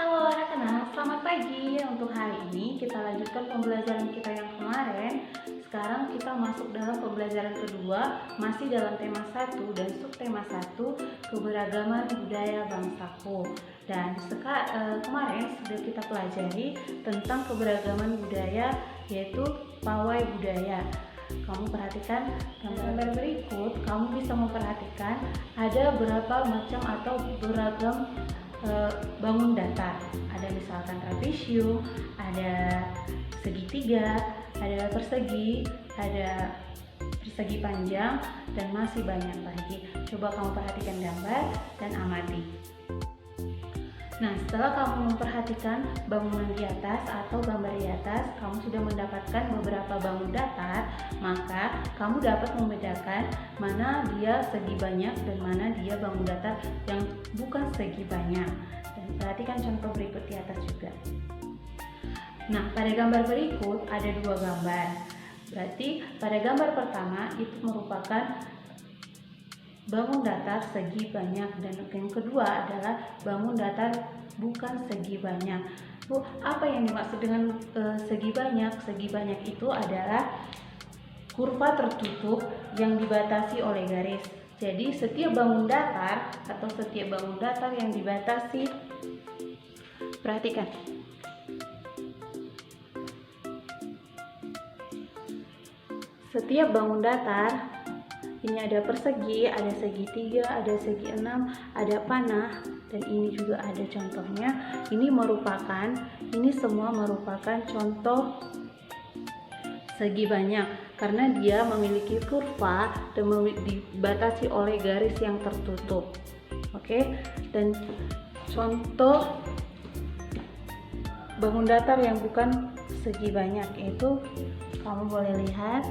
Halo anak-anak, selamat pagi. Untuk hari ini kita lanjutkan pembelajaran kita yang kemarin. Sekarang kita masuk dalam pembelajaran kedua, masih dalam tema 1 dan subtema 1, keberagaman budaya bangsaku. Dan kemarin sudah kita pelajari tentang keberagaman budaya, yaitu pawai budaya. Kamu perhatikan gambar berikut, kamu bisa memperhatikan ada berapa macam atau beragam bangun datar. Ada misalkan trapesium, ada segitiga, ada persegi, ada persegi panjang, dan masih banyak lagi. Coba kamu perhatikan gambar dan amati. Nah, setelah kamu memperhatikan bangunan di atas atau gambar di atas, kamu sudah mendapatkan beberapa bangun datar, maka kamu dapat membedakan mana dia segi banyak dan mana dia bangun datar yang bukan segi banyak. Dan perhatikan contoh berikut di atas juga. Nah, pada gambar berikut ada dua gambar. Berarti pada gambar pertama itu merupakan bangun datar segi banyak, dan yang kedua adalah bangun datar bukan segi banyak. Apa yang dimaksud dengan segi banyak? Segi banyak itu adalah kurva tertutup yang dibatasi oleh garis. Jadi setiap bangun datar atau setiap bangun datar yang dibatasi, perhatikan. Setiap bangun datar ini ada persegi, ada segitiga, ada segi enam, ada panah, dan ini juga ada contohnya. Ini semua merupakan contoh segi banyak karena dia memiliki kurva dan dibatasi oleh garis yang tertutup. Oke, dan contoh bangun datar yang bukan segi banyak itu kamu boleh lihat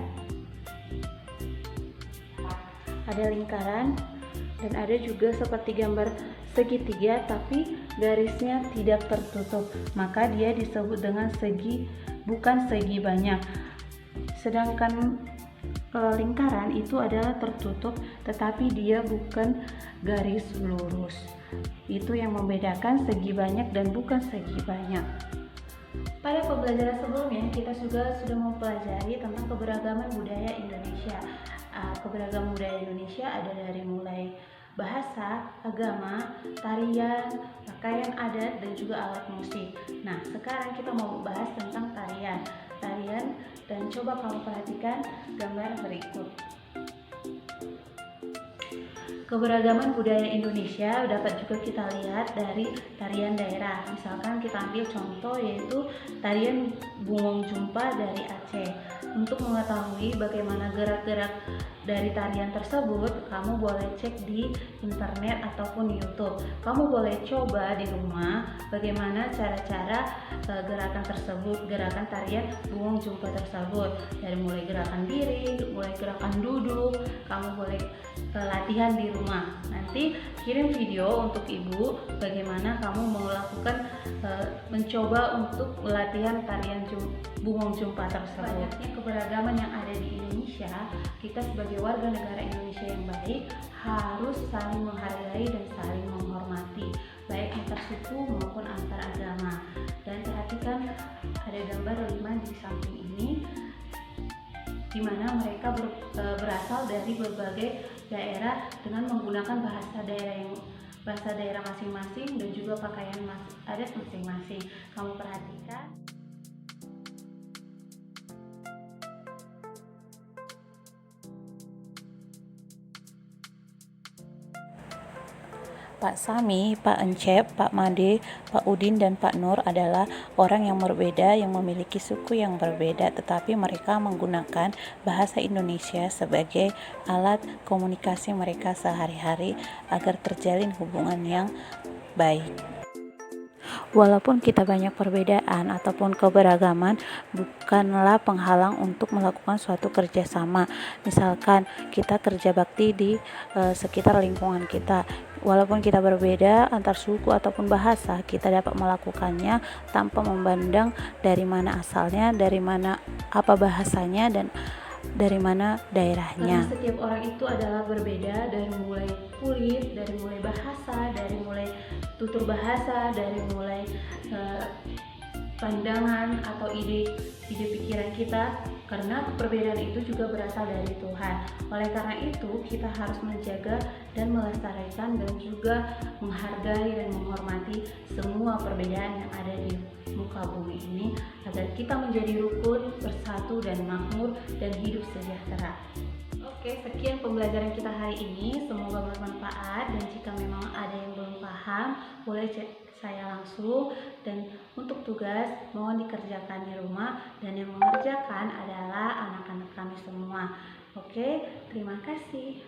ada lingkaran, dan ada juga seperti gambar segitiga tapi garisnya tidak tertutup, maka dia disebut dengan bukan segi banyak. Sedangkan lingkaran itu adalah tertutup tetapi dia bukan garis lurus. Itu yang membedakan segi banyak dan bukan segi banyak. Pada pembelajaran sebelumnya kita juga sudah mempelajari tentang keberagaman budaya Indonesia. Keberagaman budaya Indonesia ada dari mulai bahasa, agama, tarian, pakaian adat, dan juga alat musik. Nah, sekarang kita mau bahas tentang tarian, dan coba kamu perhatikan gambar berikut. Keberagaman budaya Indonesia dapat juga kita lihat dari tarian daerah. Misalkan kita ambil contoh yaitu tarian Bungong Jumpa dari Aceh. Untuk mengetahui bagaimana gerak-gerak dari tarian tersebut, kamu boleh cek di internet ataupun YouTube. Kamu boleh coba di rumah bagaimana cara-cara gerakan tersebut, gerakan tarian Bungong Jumpa tersebut. Dari mulai gerakan diri, mulai gerakan duduk, kamu boleh latihan di rumah. Nanti kirim video untuk ibu bagaimana kamu melakukan mencoba untuk latihan tarian Bungong Jumpa tersebut. Banyaknya keberagaman yang ada di Indonesia, kita sebagai warga negara Indonesia yang baik harus saling menghargai dan saling menghormati, baik antar suku maupun antar agama. Dan perhatikan ada gambar 5 di samping ini, di mana mereka berasal dari berbagai daerah dengan menggunakan bahasa daerah masing-masing dan juga pakaian adat masing-masing. Kamu perhatikan. Pak Sami, Pak Encep, Pak Made, Pak Udin, dan Pak Nur adalah orang yang berbeda yang memiliki suku yang berbeda, tetapi mereka menggunakan bahasa Indonesia sebagai alat komunikasi mereka sehari-hari agar terjalin hubungan yang baik. Walaupun kita banyak perbedaan ataupun keberagaman, bukanlah penghalang untuk melakukan suatu kerjasama. Misalkan kita kerja bakti di sekitar lingkungan kita. Walaupun kita berbeda antar suku ataupun bahasa, kita dapat melakukannya tanpa memandang dari mana asalnya, dari mana apa bahasanya, dan dari mana Karena daerahnya. setiap orang itu adalah berbeda, dari mulai kulit, dari mulai bahasa, dari mulai tutur bahasa, dari mulai pandangan atau ide pikiran kita, karena perbedaan itu juga berasal dari Tuhan. Oleh karena itu kita harus menjaga dan melestarikan dan juga menghargai dan menghormati semua perbedaan yang ada di muka bumi ini, agar kita menjadi rukun, bersatu dan makmur dan hidup sejahtera. Oke, sekian pembelajaran kita hari ini, semoga bermanfaat, dan jika memang ada yang belum paham boleh cek saya langsung, dan untuk tugas mohon dikerjakan di rumah, dan yang mengerjakan adalah anak-anak kami semua. Oke, terima kasih.